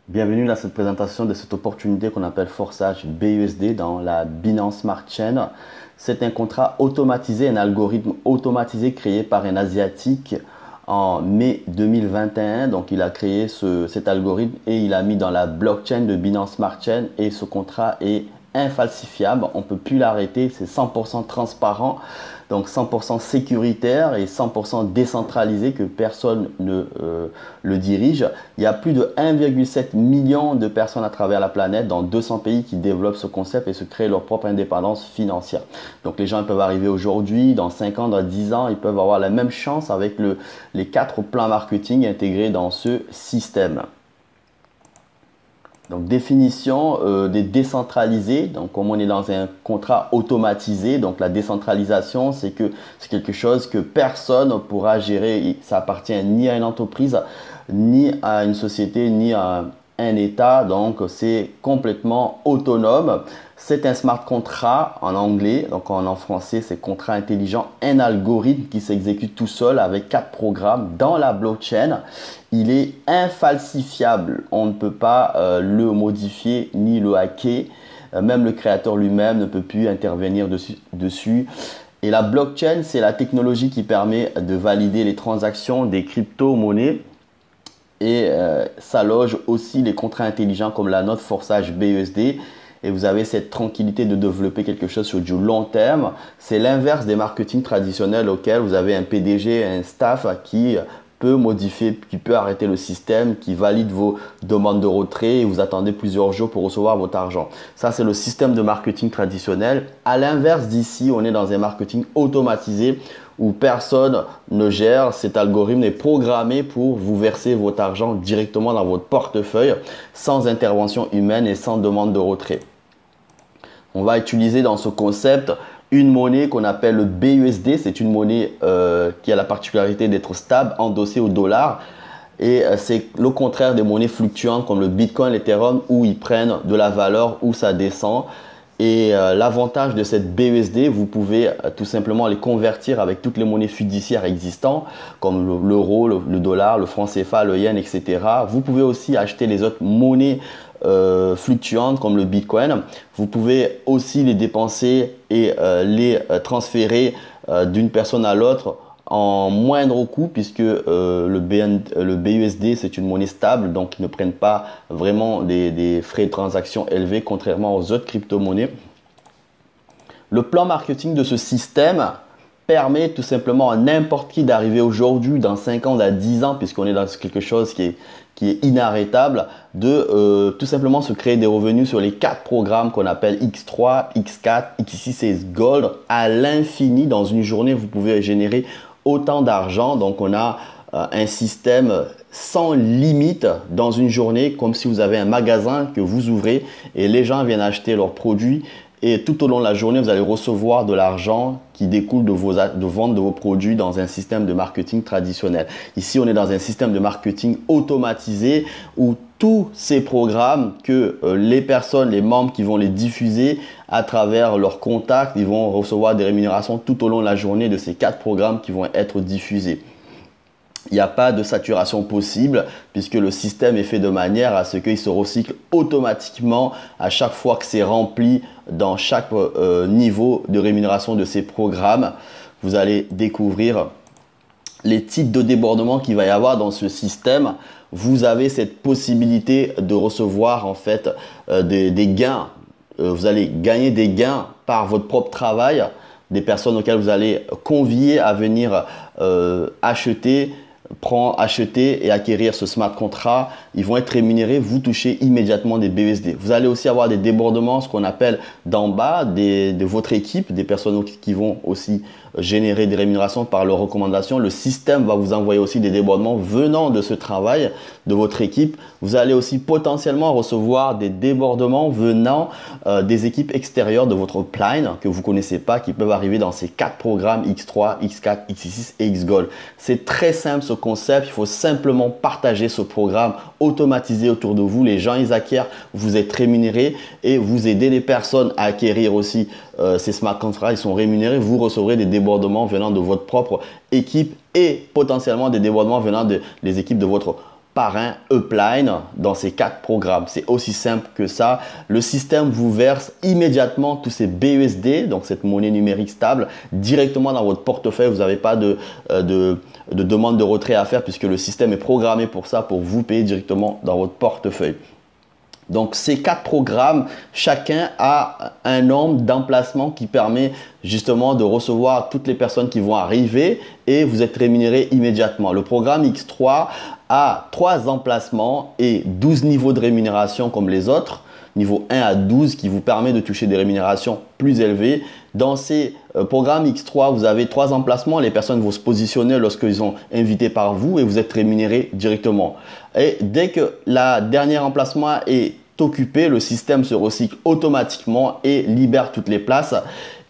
Bienvenue dans cette présentation de cette opportunité qu'on appelle forçage BUSD dans la Binance Smart Chain. C'est un contrat automatisé, un algorithme automatisé créé par un Asiatique en mai 2021. Donc, il a créé cet algorithme et il a mis dans la blockchain de Binance Smart Chain et ce contrat est infalsifiable. On ne peut plus l'arrêter. C'est 100% transparent. Donc 100% sécuritaire et 100% décentralisé que personne ne le dirige. Il y a plus de 1,7 million de personnes à travers la planète dans 200 pays qui développent ce concept et se créent leur propre indépendance financière. Donc les gens peuvent arriver aujourd'hui, dans 5 ans, dans 10 ans, ils peuvent avoir la même chance avec les 4 plans marketing intégrés dans ce système. Donc, définition des décentralisés. Donc, comme on est dans un contrat automatisé, donc la décentralisation, c'est quelque chose que personne ne pourra gérer. Ça appartient ni à une entreprise, ni à une société, ni à un État. Donc, c'est complètement autonome. C'est un smart contract en anglais. Donc, en français, c'est contrat intelligent, un algorithme qui s'exécute tout seul avec 4 programmes dans la blockchain. Il est infalsifiable. On ne peut pas le modifier ni le hacker. Même le créateur lui-même ne peut plus intervenir dessus. Et la blockchain, c'est la technologie qui permet de valider les transactions des crypto-monnaies. Et ça loge aussi les contrats intelligents comme la note forçage BUSD. Et vous avez cette tranquillité de développer quelque chose sur du long terme. C'est l'inverse des marketing traditionnels auxquels vous avez un PDG, un staff qui peut modifier, qui peut arrêter le système, qui valide vos demandes de retrait et vous attendez plusieurs jours pour recevoir votre argent. Ça, c'est le système de marketing traditionnel. À l'inverse d'ici, on est dans un marketing automatisé où personne ne gère. Cet algorithme est programmé pour vous verser votre argent directement dans votre portefeuille sans intervention humaine et sans demande de retrait. On va utiliser dans ce concept une monnaie qu'on appelle le BUSD. C'est une monnaie qui a la particularité d'être stable, endossée au dollar. Et c'est le contraire des monnaies fluctuantes comme le Bitcoin, l'Ethereum où ils prennent de la valeur, où ça descend. Et l'avantage de cette BUSD, vous pouvez tout simplement les convertir avec toutes les monnaies fiduciaires existantes comme l'euro, le dollar, le franc CFA, le yen, etc. Vous pouvez aussi acheter les autres monnaies fluctuantes comme le Bitcoin. Vous pouvez aussi les dépenser et les transférer d'une personne à l'autre en moindre coût puisque le BUSD c'est une monnaie stable donc ils ne prennent pas vraiment des frais de transaction élevés contrairement aux autres crypto-monnaies. Le plan marketing de ce système permet tout simplement à n'importe qui d'arriver aujourd'hui dans 5 ans, dans 10 ans puisqu'on est dans quelque chose qui est inarrêtable de tout simplement se créer des revenus sur les 4 programmes qu'on appelle X3, X4, X6 et Gold à l'infini. Dans une journée, vous pouvez générer autant d'argent. Donc, on a un système sans limite dans une journée, comme si vous avez un magasin que vous ouvrez et les gens viennent acheter leurs produits. Et tout au long de la journée, vous allez recevoir de l'argent qui découle de vente de vos produits dans un système de marketing traditionnel. Ici, on est dans un système de marketing automatisé où tous ces programmes que les personnes, les membres qui vont les diffuser à travers leurs contacts, ils vont recevoir des rémunérations tout au long de la journée de ces 4 programmes qui vont être diffusés. Il n'y a pas de saturation possible puisque le système est fait de manière à ce qu'il se recycle automatiquement à chaque fois que c'est rempli dans chaque niveau de rémunération de ces programmes. Vous allez découvrir les types de débordement qu'il va y avoir dans ce système. Vous avez cette possibilité de recevoir en fait des gains. Vous allez gagner des gains par votre propre travail, des personnes auxquelles vous allez convier à venir acheter et acquérir ce smart contract, ils vont être rémunérés, vous touchez immédiatement des BUSD. Vous allez aussi avoir des débordements, ce qu'on appelle d'en bas de votre équipe, des personnes qui vont aussi générer des rémunérations par leurs recommandations. Le système va vous envoyer aussi des débordements venant de ce travail de votre équipe. Vous allez aussi potentiellement recevoir des débordements venant des équipes extérieures de votre upline que vous ne connaissez pas, qui peuvent arriver dans ces 4 programmes X3, X4, X6 et Xgold. C'est très simple ce concept, il faut simplement partager ce programme automatisé autour de vous. Les gens, ils acquièrent, vous êtes rémunérés et vous aidez les personnes à acquérir aussi ces smart contracts. Ils sont rémunérés, vous recevrez des débordements venant de votre propre équipe et potentiellement des débordements venant des équipes de votre parrain upline dans ces 4 programmes. C'est aussi simple que ça. Le système vous verse immédiatement tous ces BUSD, donc cette monnaie numérique stable, directement dans votre portefeuille. Vous n'avez pas de demande de retrait à faire puisque le système est programmé pour ça, pour vous payer directement dans votre portefeuille. Donc ces 4 programmes, chacun a un nombre d'emplacements qui permet justement de recevoir toutes les personnes qui vont arriver et vous êtes rémunéré immédiatement. Le programme X3 a 3 emplacements et 12 niveaux de rémunération comme les autres, niveau 1 à 12 qui vous permet de toucher des rémunérations plus élevées. Dans ces programmes X3, vous avez 3 emplacements. Les personnes vont se positionner lorsqu'ils sont invités par vous et vous êtes rémunéré directement. Et dès que la dernière emplacement est occupé, le système se recycle automatiquement et libère toutes les places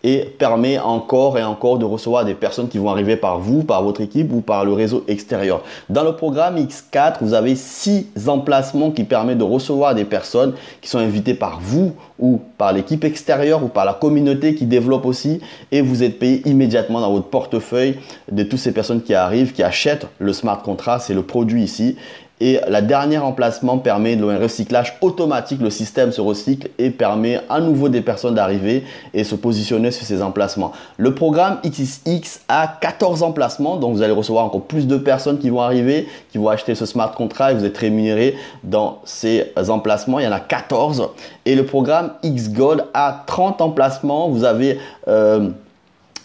et permet encore et encore de recevoir des personnes qui vont arriver par vous, par votre équipe ou par le réseau extérieur. Dans le programme X4, vous avez 6 emplacements qui permettent de recevoir des personnes qui sont invitées par vous ou par l'équipe extérieure ou par la communauté qui développe aussi et vous êtes payé immédiatement dans votre portefeuille de toutes ces personnes qui arrivent, qui achètent le smart contract, c'est le produit ici. Et la dernière emplacement permet un recyclage automatique. Le système se recycle et permet à nouveau des personnes d'arriver et se positionner sur ces emplacements. Le programme XXX a 14 emplacements. Donc, vous allez recevoir encore plus de personnes qui vont arriver, qui vont acheter ce smart contract et vous êtes rémunéré dans ces emplacements. Il y en a 14. Et le programme X Gold a 30 emplacements. Vous avez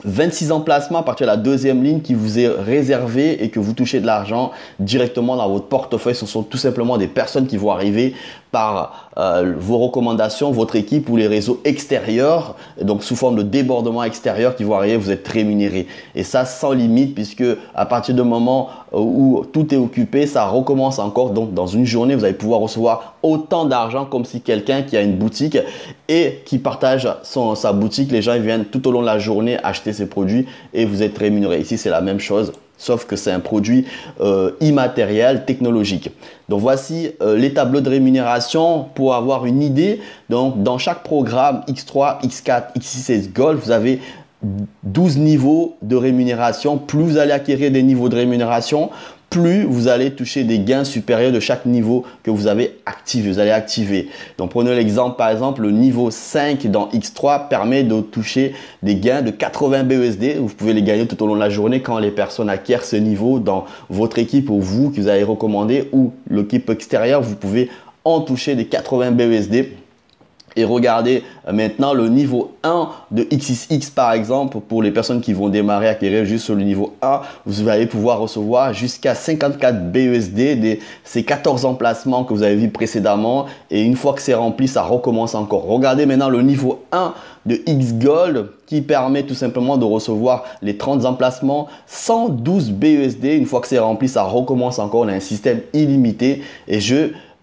26 emplacements à partir de la deuxième ligne qui vous est réservé et que vous touchez de l'argent directement dans votre portefeuille. Ce sont tout simplement des personnes qui vont arriver par vos recommandations, votre équipe ou les réseaux extérieurs, donc sous forme de débordement extérieur qui vont arriver, vous êtes rémunéré. Et ça sans limite puisque à partir du moment où tout est occupé, ça recommence encore. Donc dans une journée, vous allez pouvoir recevoir autant d'argent comme si quelqu'un qui a une boutique et qui partage sa boutique, les gens ils viennent tout au long de la journée acheter ses produits et vous êtes rémunéré. Ici, c'est la même chose. Sauf que c'est un produit immatériel, technologique. Donc, voici les tableaux de rémunération pour avoir une idée. Donc, dans chaque programme X3, X4, X6 et Gold, vous avez 12 niveaux de rémunération. Plus vous allez acquérir des niveaux de rémunération, plus vous allez toucher des gains supérieurs de chaque niveau que vous avez activé. Vous allez activer. Donc, prenez l'exemple, par exemple, le niveau 5 dans X3 permet de toucher des gains de 80 BUSD. Vous pouvez les gagner tout au long de la journée quand les personnes acquièrent ce niveau dans votre équipe ou vous que vous avez recommandé ou l'équipe extérieure. Vous pouvez en toucher des 80 BUSD. Et regardez maintenant le niveau 1 de XXX par exemple, pour les personnes qui vont démarrer à acquérir juste sur le niveau 1, vous allez pouvoir recevoir jusqu'à 54 BUSD de ces 14 emplacements que vous avez vus précédemment. Et une fois que c'est rempli, ça recommence encore. Regardez maintenant le niveau 1 de X Gold qui permet tout simplement de recevoir les 30 emplacements, 112 BUSD. Une fois que c'est rempli, ça recommence encore. On a un système illimité et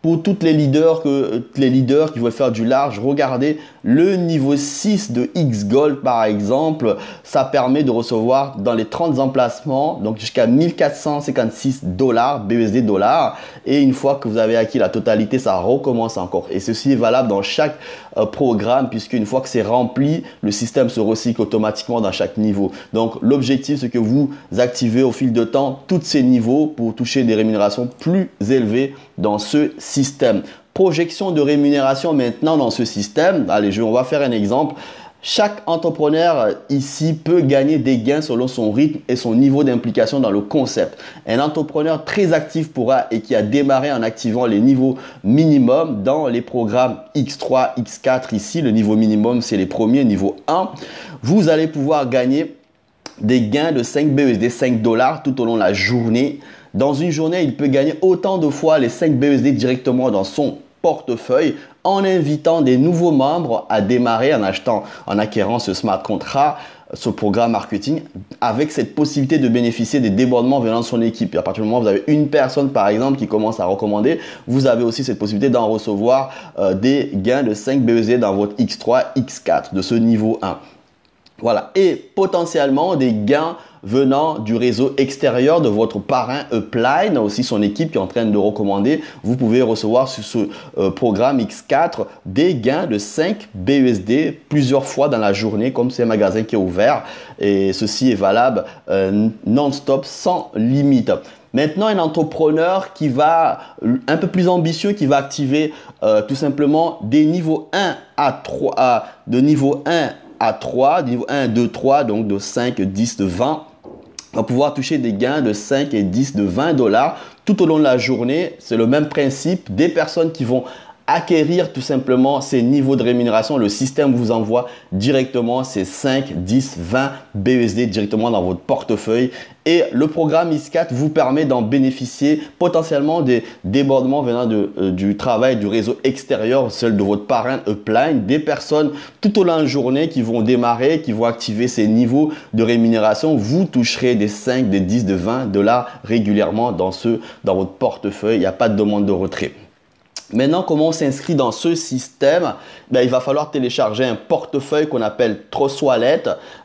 pour toutes les leaders qui veulent faire du large, regardez le niveau 6 de X Gold par exemple. Ça permet de recevoir dans les 30 emplacements, donc jusqu'à 1456 dollars, BUSD dollars. Et une fois que vous avez acquis la totalité, ça recommence encore. Et ceci est valable dans chaque programme puisque une fois que c'est rempli, le système se recycle automatiquement dans chaque niveau. Donc l'objectif, c'est que vous activez au fil de temps tous ces niveaux pour toucher des rémunérations plus élevées dans ce système. Projection de rémunération maintenant dans ce système. Allez, on va faire un exemple. Chaque entrepreneur ici peut gagner des gains selon son rythme et son niveau d'implication dans le concept. Un entrepreneur très actif pourra et qui a démarré en activant les niveaux minimums dans les programmes X3, X4. Ici, le niveau minimum, c'est les premiers, niveau 1. Vous allez pouvoir gagner des gains de 5 BUSD, 5 dollars tout au long de la journée. Dans une journée, il peut gagner autant de fois les 5 BUSD directement dans son portefeuille en invitant des nouveaux membres à démarrer en acquérant ce smart contract, ce programme marketing avec cette possibilité de bénéficier des débordements venant de son équipe. Et à partir du moment où vous avez une personne par exemple qui commence à recommander, vous avez aussi cette possibilité d'en recevoir des gains de 5 BUSD dans votre X3, X4 de ce niveau 1. Voilà, et potentiellement des gains venant du réseau extérieur de votre parrain upline, aussi son équipe qui est en train de recommander. Vous pouvez recevoir sur ce programme X4 des gains de 5 BUSD plusieurs fois dans la journée, comme c'est un magasin qui est ouvert. Et ceci est valable non-stop, sans limite. Maintenant, un entrepreneur qui va un peu plus ambitieux, qui va activer tout simplement des niveaux 1 à 3, de niveau 1 à 3, niveau 1, 2, 3, donc de 5, 10, de 20, va pouvoir toucher des gains de 5 et 10, de 20 dollars tout au long de la journée. C'est le même principe des personnes qui vont acquérir tout simplement ces niveaux de rémunération. Le système vous envoie directement ces 5, 10, 20 BUSD directement dans votre portefeuille. Et le programme X4 vous permet d'en bénéficier potentiellement des débordements venant du travail du réseau extérieur, celle de votre parent upline, des personnes tout au long de la journée qui vont démarrer, qui vont activer ces niveaux de rémunération. Vous toucherez des 5, des 10, de 20 dollars régulièrement dans votre portefeuille. Il n'y a pas de demande de retrait. Maintenant, comment on s'inscrit dans ce système? Il va falloir télécharger un portefeuille qu'on appelle Trust Wallet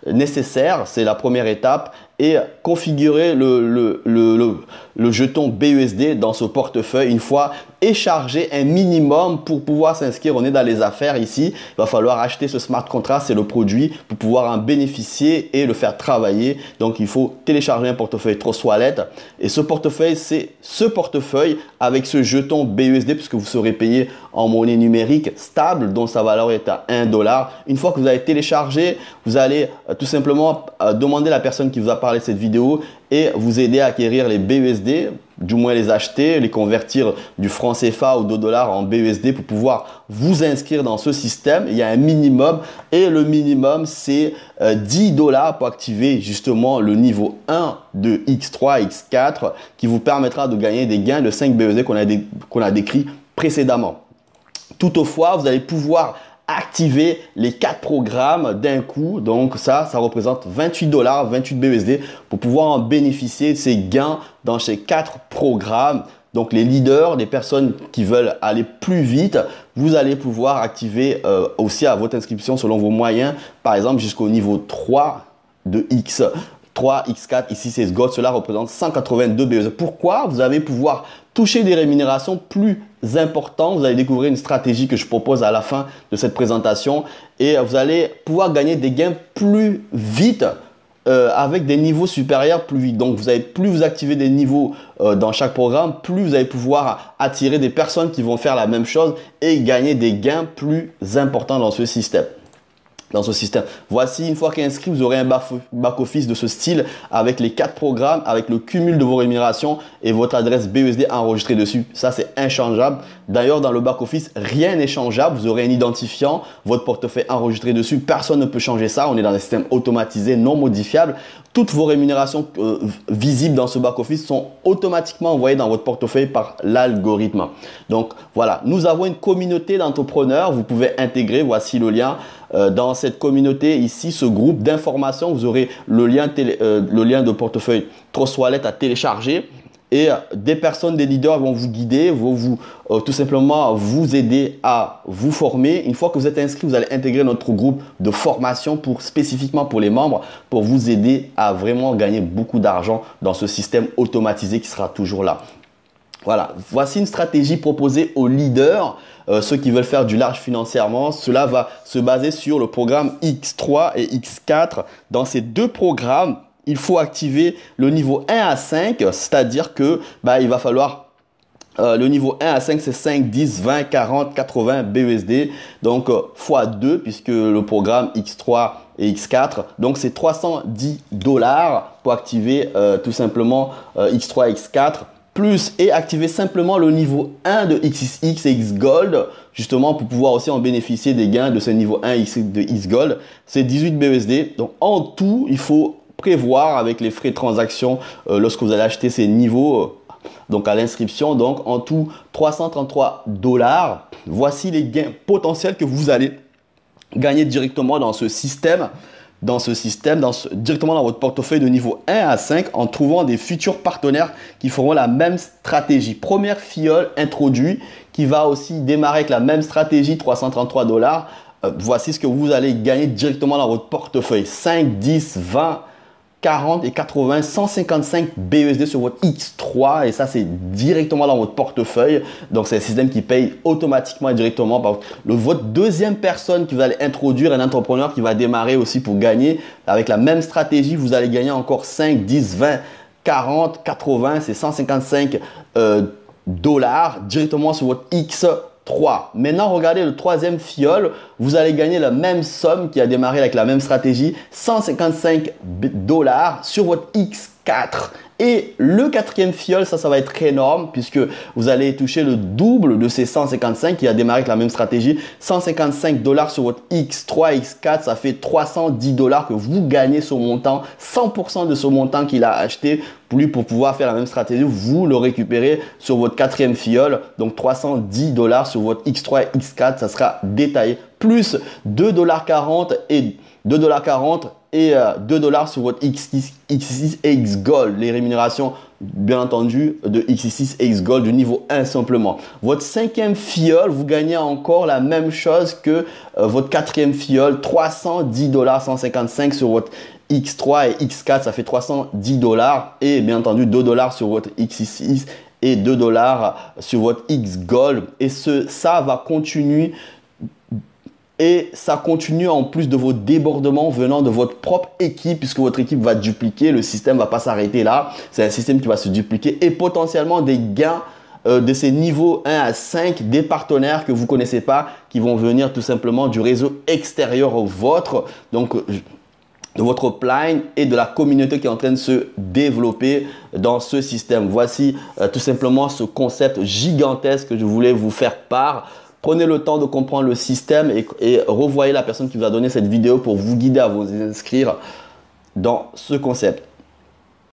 nécessaire. C'est la première étape. Et configurer le jeton BUSD dans ce portefeuille une fois et charger un minimum pour pouvoir s'inscrire. On est dans les affaires ici. Il va falloir acheter ce smart contract, c'est le produit, pour pouvoir en bénéficier et le faire travailler. Donc, il faut télécharger un portefeuille Trust Wallet. Et ce portefeuille, c'est ce portefeuille avec ce jeton BUSD puisque vous serez payé en monnaie numérique stable dont sa valeur est à 1 dollar. Une fois que vous avez téléchargé, vous allez tout simplement demander à la personne qui vous a parlé de cette vidéo et vous aider à acquérir les BUSD, du moins les acheter, les convertir du franc CFA ou de dollars en BUSD pour pouvoir vous inscrire dans ce système. Il y a un minimum et le minimum c'est 10 dollars pour activer justement le niveau 1 de X3, X4 qui vous permettra de gagner des gains de 5 BUSD qu'on a décrit précédemment. Toutefois, vous allez pouvoir activer les 4 programmes d'un coup. Donc ça représente 28 dollars, 28 BUSD pour pouvoir en bénéficier de ces gains dans ces 4 programmes. Donc les leaders, les personnes qui veulent aller plus vite, vous allez pouvoir activer aussi à votre inscription selon vos moyens, par exemple jusqu'au niveau 3 de X3, X4, ici c'est Gold, cela représente 182 BUSD. Pourquoi? Vous allez pouvoir toucher des rémunérations plus importantes. Vous allez découvrir une stratégie que je propose à la fin de cette présentation et vous allez pouvoir gagner des gains plus vite avec des niveaux supérieurs plus vite. Donc, plus vous activez des niveaux dans chaque programme, plus vous allez pouvoir attirer des personnes qui vont faire la même chose et gagner des gains plus importants dans ce système. Voici, une fois qu'inscrit, vous aurez un back-office de ce style avec les 4 programmes, avec le cumul de vos rémunérations et votre adresse BUSD enregistrée dessus. Ça, c'est inchangeable. D'ailleurs, dans le back-office, rien n'est changeable. Vous aurez un identifiant, votre portefeuille enregistré dessus. Personne ne peut changer ça. On est dans un système automatisé, non modifiable. Toutes vos rémunérations visibles dans ce back-office sont automatiquement envoyées dans votre portefeuille par l'algorithme. Donc, voilà. Nous avons une communauté d'entrepreneurs. Vous pouvez intégrer. Voici le lien. Dans cette communauté ici, ce groupe d'informations, vous aurez le lien de portefeuille Trust Wallet à télécharger et des personnes, des leaders vont vous guider, vont tout simplement vous aider à vous former. Une fois que vous êtes inscrit, vous allez intégrer notre groupe de formation spécifiquement pour les membres pour vous aider à vraiment gagner beaucoup d'argent dans ce système automatisé qui sera toujours là. Voilà, voici une stratégie proposée aux leaders, ceux qui veulent faire du large financièrement. Cela va se baser sur le programme X3 et X4. Dans ces 2 programmes, il faut activer le niveau 1 à 5, c'est-à-dire que il va falloir le niveau 1 à 5, c'est 5, 10, 20, 40, 80 BUSD. Donc, x2, puisque le programme X3 et X4. Donc, c'est 310 dollars pour activer tout simplement X3 et X4. Plus et activer simplement le niveau 1 de XXX et X-Gold, justement pour pouvoir aussi en bénéficier des gains de ce niveau 1 de X-Gold. C'est 18 BUSD. Donc, en tout, il faut prévoir avec les frais de transaction lorsque vous allez acheter ces niveaux, donc à l'inscription. Donc, en tout, 333 dollars. Voici les gains potentiels que vous allez gagner directement dans ce système. Directement dans votre portefeuille de niveau 1 à 5 en trouvant des futurs partenaires qui feront la même stratégie. Première fiole introduit qui va aussi démarrer avec la même stratégie, 333 dollars. Voici ce que vous allez gagner directement dans votre portefeuille. 5, 10, 20, 40 et 80, 155 BUSD sur votre X3 et ça c'est directement dans votre portefeuille. Donc c'est un système qui paye automatiquement et directement par votre deuxième personne qui vous allez introduire, un entrepreneur qui va démarrer aussi pour gagner avec la même stratégie. Vous allez gagner encore 5, 10, 20, 40, 80, c'est 155 dollars directement sur votre X3. Maintenant, regardez le troisième fiole. Vous allez gagner la même somme qui a démarré avec la même stratégie, 155 dollars sur votre X4. Et le quatrième fiole, ça va être énorme puisque vous allez toucher le double de ces 155 qui a démarré avec la même stratégie. 155 dollars sur votre X3, X4, ça fait 310 dollars que vous gagnez ce montant. 100% de ce montant qu'il a acheté pour pouvoir faire la même stratégie, vous le récupérez sur votre quatrième fiole. Donc 310 dollars sur votre X3 et X4, ça sera détaillé. Plus 2,40$ et 2,40$ et 2 dollars sur votre X6 et X Gold. Les rémunérations, bien entendu, de X6 et X Gold du niveau 1 simplement. Votre cinquième fiole, vous gagnez encore la même chose que votre quatrième fiole, 310 dollars 155 sur votre X3 et X4, ça fait 310 dollars et bien entendu 2 dollars sur votre X6 et 2 dollars sur votre X Gold. Et ça va continuer. Et ça continue en plus de vos débordements venant de votre propre équipe puisque votre équipe va dupliquer. Le système ne va pas s'arrêter là. C'est un système qui va se dupliquer et potentiellement des gains de ces niveaux 1 à 5, des partenaires que vous ne connaissez pas qui vont venir tout simplement du réseau extérieur au vôtre. Donc, de votre upline et de la communauté qui est en train de se développer dans ce système. Voici tout simplement ce concept gigantesque que je voulais vous faire part. Prenez le temps de comprendre le système et revoyez la personne qui vous a donné cette vidéo pour vous guider à vous inscrire dans ce concept.